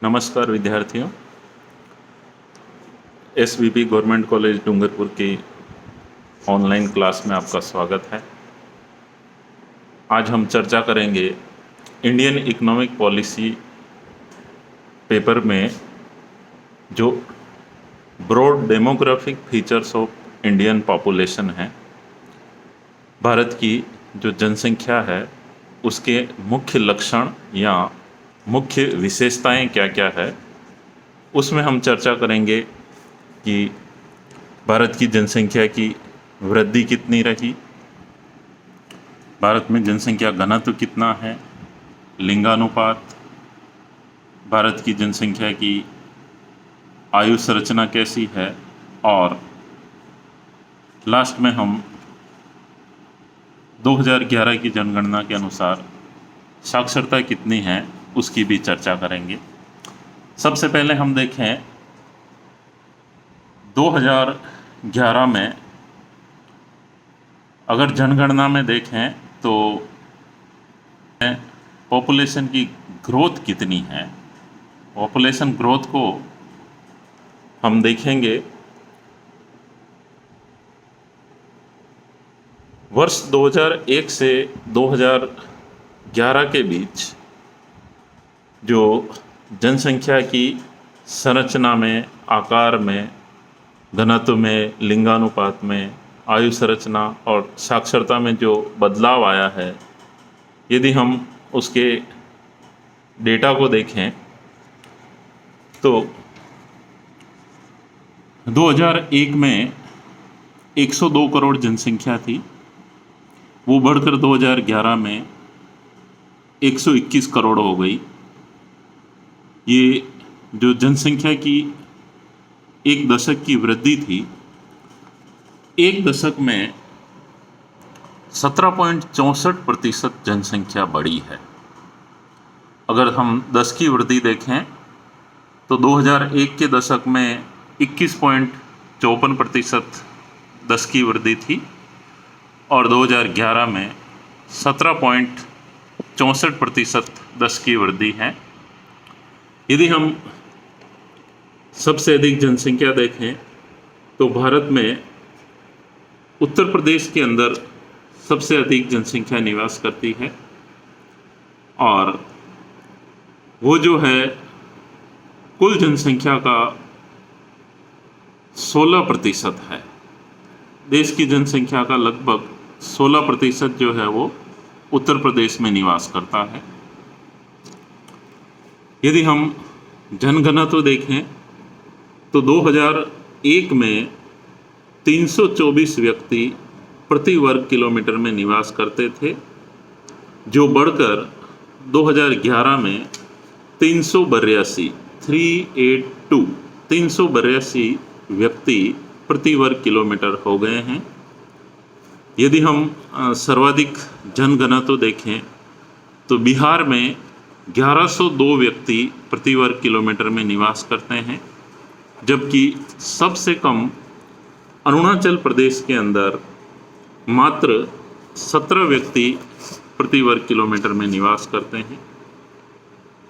नमस्कार विद्यार्थियों। SVP government college Dungarpur की ऑनलाइन क्लास में आपका स्वागत है। आज हम चर्चा करेंगे इंडियन इकोनॉमिक पॉलिसी पेपर में जो broad demographic features of Indian population है, भारत की जो जनसंख्या है उसके मुख्य लक्षण या मुख्य विशेषताएं क्या क्या है, उसमें हम चर्चा करेंगे कि भारत की जनसंख्या की वृद्धि कितनी रही, भारत में जनसंख्या घनत्व कितना है, लिंगानुपात, भारत की जनसंख्या की आयु संरचना कैसी है, और लास्ट में हम 2011 की जनगणना के अनुसार साक्षरता कितनी है उसकी भी चर्चा करेंगे। सबसे पहले हम देखें 2011 में, अगर जनगणना में देखें तो पॉपुलेशन की ग्रोथ कितनी है। पॉपुलेशन ग्रोथ को हम देखेंगे वर्ष 2001 से 2011 के बीच जो जनसंख्या की संरचना में, आकार में, घनत्व में, लिंगानुपात में, आयु संरचना और साक्षरता में जो बदलाव आया है, यदि हम उसके डेटा को देखें तो 2001 में 102 करोड़ जनसंख्या थी, वो बढ़कर 2011 में 121 करोड़ हो गई। ये जो जनसंख्या की एक दशक की वृद्धि थी, एक दशक में 17.64% जनसंख्या बढ़ी है। अगर हम 10 की वृद्धि देखें तो 2001 के दशक में 21.54% 10 की वृद्धि थी और 2011 में 17.64% 10 की वृद्धि है। यदि हम सबसे अधिक जनसंख्या देखें तो भारत में उत्तर प्रदेश के अंदर सबसे अधिक जनसंख्या निवास करती है और वो जो है कुल जनसंख्या का 16% है। देश की जनसंख्या का लगभग 16% जो है वो उत्तर प्रदेश में निवास करता है। यदि हम जनघनत्व देखें तो 2001 में 324 व्यक्ति प्रति वर्ग किलोमीटर में निवास करते थे, जो बढ़कर 2011 में 382 व्यक्ति प्रति वर्ग किलोमीटर हो गए हैं। यदि हम सर्वाधिक जनघनत्व देखें तो बिहार में 1102 व्यक्ति प्रति वर्ग किलोमीटर में निवास करते हैं, जबकि सबसे कम अरुणाचल प्रदेश के अंदर मात्र 17 व्यक्ति प्रति वर्ग किलोमीटर में निवास करते हैं।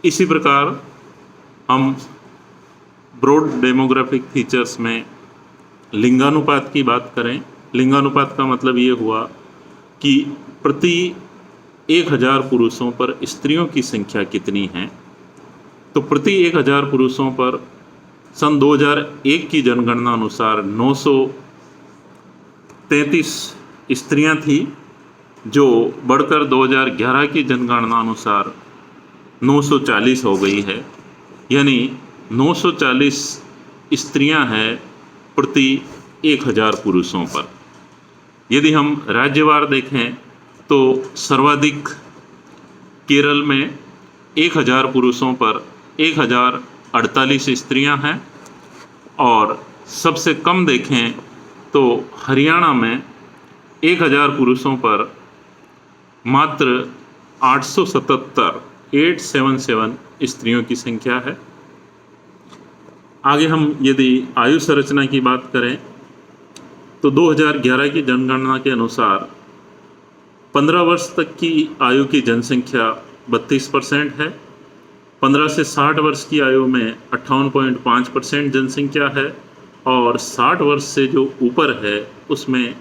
इसी प्रकार हम ब्रॉड डेमोग्राफिक फीचर्स में लिंगानुपात की बात करें। लिंगानुपात का मतलब ये हुआ कि प्रति 1000 पुरुषों पर स्त्रियों की संख्या कितनी है। तो प्रति 1000 पुरुषों पर सन 2001 की जनगणना अनुसार 933 स्त्रियां थी, जो बढ़कर 2011 की जनगणना अनुसार 940 हो गई है। यानी 940 स्त्रियां हैं प्रति 1000 पुरुषों पर। यदि हम राज्यवार देखें तो सर्वाधिक केरल में 1000 पुरुषों पर 1048 स्त्रियां हैं और सबसे कम देखें तो हरियाणा में 1000 पुरुषों पर मात्र 877 स्त्रियों की संख्या है। आगे हम यदि आयु संरचना की बात करें तो 2011 की जनगणना के अनुसार 15 वर्ष तक की आयु की जनसंख्या 32% है 15 से 60 वर्ष की आयु में 58.5% जनसंख्या है और 60 वर्ष से जो ऊपर है उसमें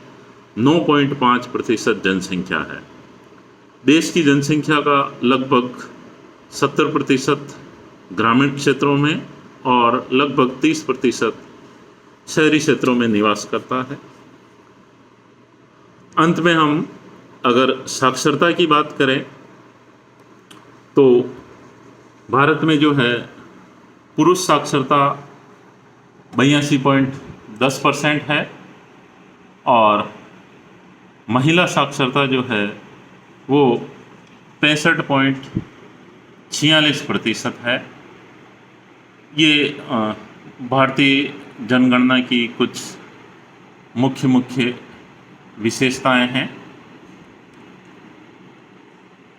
9.5% जनसंख्या है। देश की जनसंख्या का लगभग 70% ग्रामीण क्षेत्रों में और लगभग 30% शहरी क्षेत्रों में निवास करता है। अंत में हम अगर साक्षरता की बात करें तो भारत में जो है पुरुष साक्षरता 82.10% है और महिला साक्षरता जो है वो 65.46% है। ये भारतीय जनगणना की कुछ मुख्य विशेषताएं हैं।